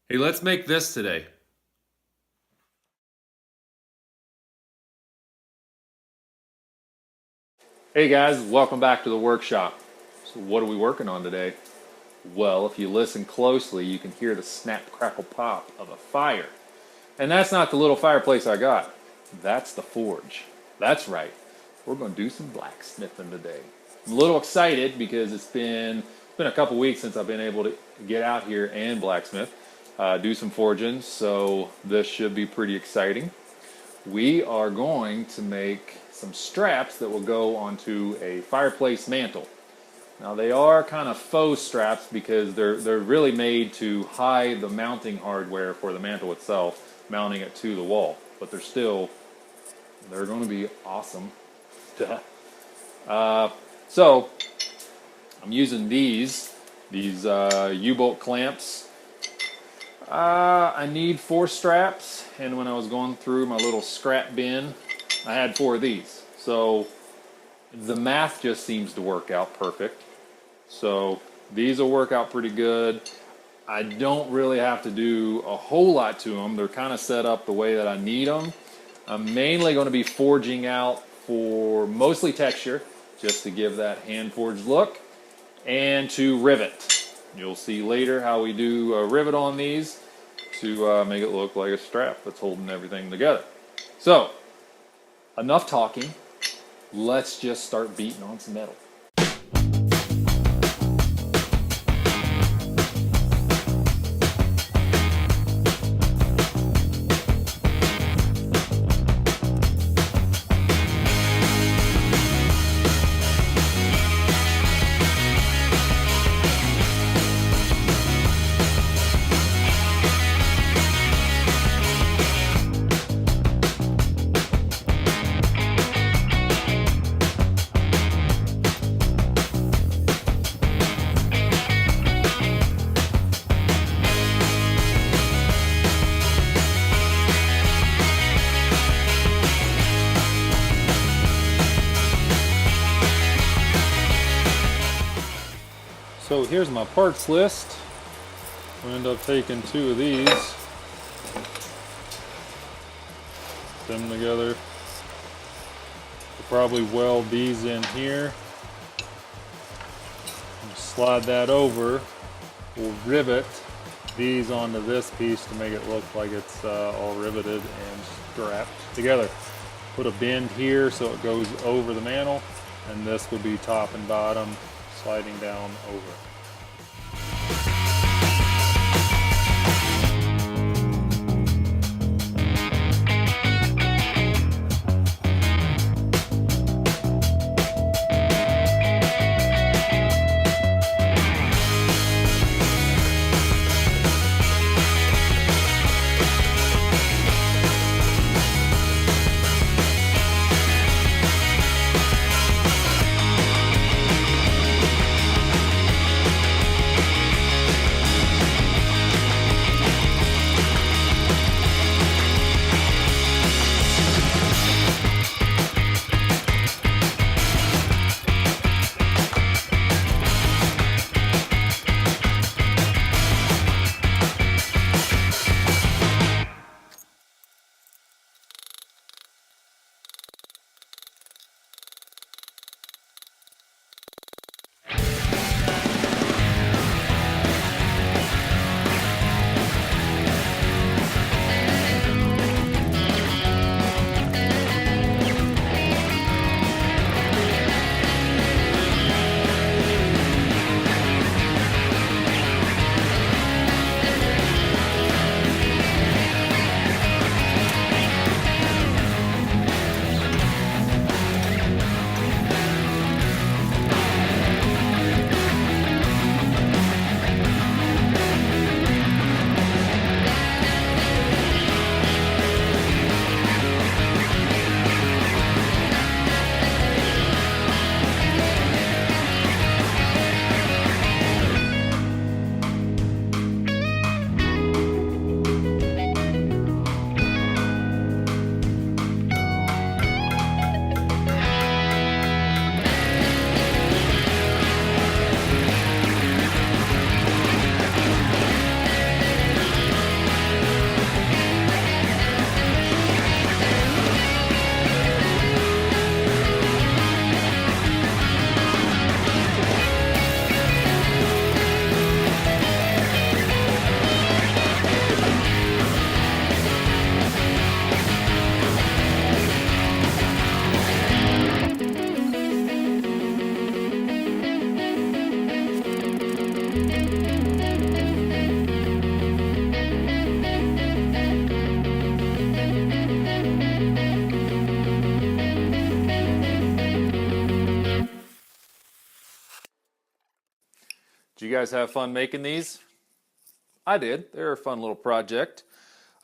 Hey, let's make this today. Hey guys, welcome back to the workshop. So what are we working on today? Well, if you listen closely, you can hear the snap, crackle, pop of a fire. And that's not the little fireplace I got. That's the forge. That's right. We're going to do some blacksmithing today. I'm a little excited because it's been a couple weeks since I've been able to get out here and blacksmith, do some forging. So this should be pretty exciting. We are going to make some straps that will go onto a fireplace mantle. Now they are kind of faux straps because they're really made to hide the mounting hardware for the mantle itself, mounting it to the wall. But they're going to be awesome. So I'm using these U-bolt clamps. I need 4 straps, and when I was going through my little scrap bin, I had 4 of these. So the math just seems to work out perfect. So these will work out pretty good. I don't really have to do a whole lot to them. They're kind of set up the way that I need them. I'm mainly going to be forging out for mostly texture, just to give that hand-forged look, and to rivet. You'll see later how we do a rivet on these to make it look like a strap that's holding everything together. So, enough talking. Let's just start beating on some metal. So here's my parts list. We'll end up taking 2 of these, put them together. We'll probably weld these in here. Slide that over. We'll rivet these onto this piece to make it look like it's all riveted and strapped together. Put a bend here so it goes over the mantle, and this will be top and bottom, sliding down over. guys have fun making these? I did. They're a fun little project.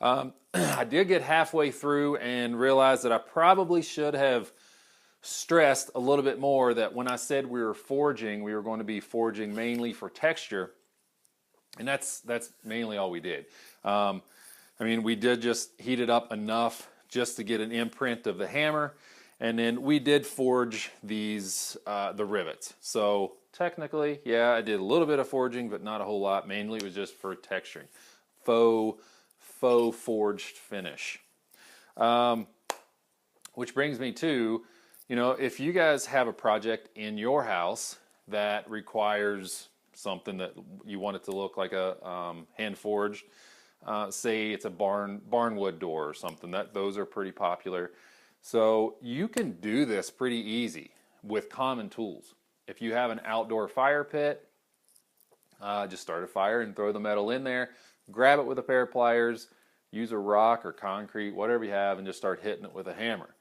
I did get halfway through and realized that I probably should have stressed a little bit more that when I said we were forging, we were going to be forging mainly for texture, and that's mainly all we did. I mean, we did just heat it up enough just to get an imprint of the hammer, and then we did forge these the rivets. So technically, yeah, I did a little bit of forging, but not a whole lot. Mainly it was just for texturing, faux forged finish. Which brings me to, you know, if you guys have a project in your house that requires something that you want it to look like a hand forged, say it's a barnwood door or something, those are pretty popular. So you can do this pretty easy with common tools. If you have an outdoor fire pit, just start a fire and throw the metal in there, grab it with a pair of pliers, use a rock or concrete, whatever you have, and just start hitting it with a hammer.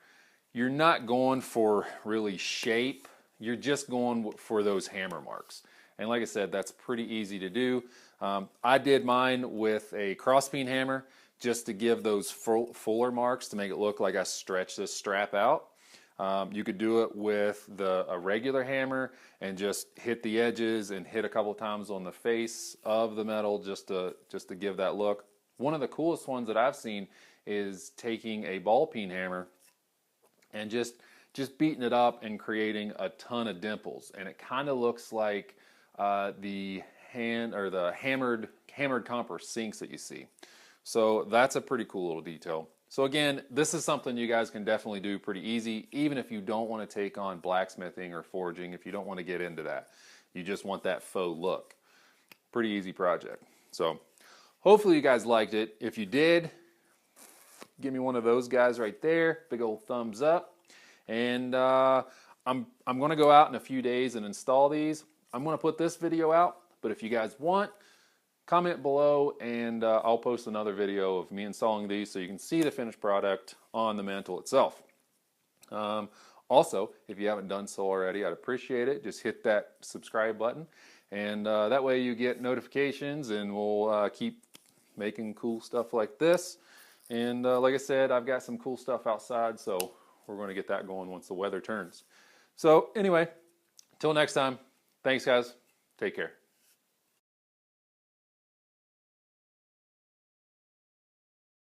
You're not going for really shape, you're just going for those hammer marks. And like I said, that's pretty easy to do. I did mine with a crossbeam hammer just to give those fuller marks to make it look like I stretched this strap out. You could do it with a regular hammer and just hit the edges and hit a couple times on the face of the metal just to give that look. One of the coolest ones that I've seen is taking a ball peen hammer and just beating it up and creating a ton of dimples, and it kind of looks like the hammered copper sinks that you see. So that's a pretty cool little detail. So again, this is something you guys can definitely do pretty easy, even if you don't want to take on blacksmithing or forging, if you don't want to get into that. You just want that faux look. Pretty easy project. So hopefully you guys liked it. If you did, give me one of those guys right there, big old thumbs up. And I'm going to go out in a few days and install these. I'm going to put this video out, but if you guys want, comment below and I'll post another video of me installing these so you can see the finished product on the mantle itself. Also, if you haven't done so already, I'd appreciate it. Just hit that subscribe button, and that way you get notifications, and we'll keep making cool stuff like this. And like I said, I've got some cool stuff outside, so we're going to get that going once the weather turns. So anyway, until next time, thanks guys. Take care.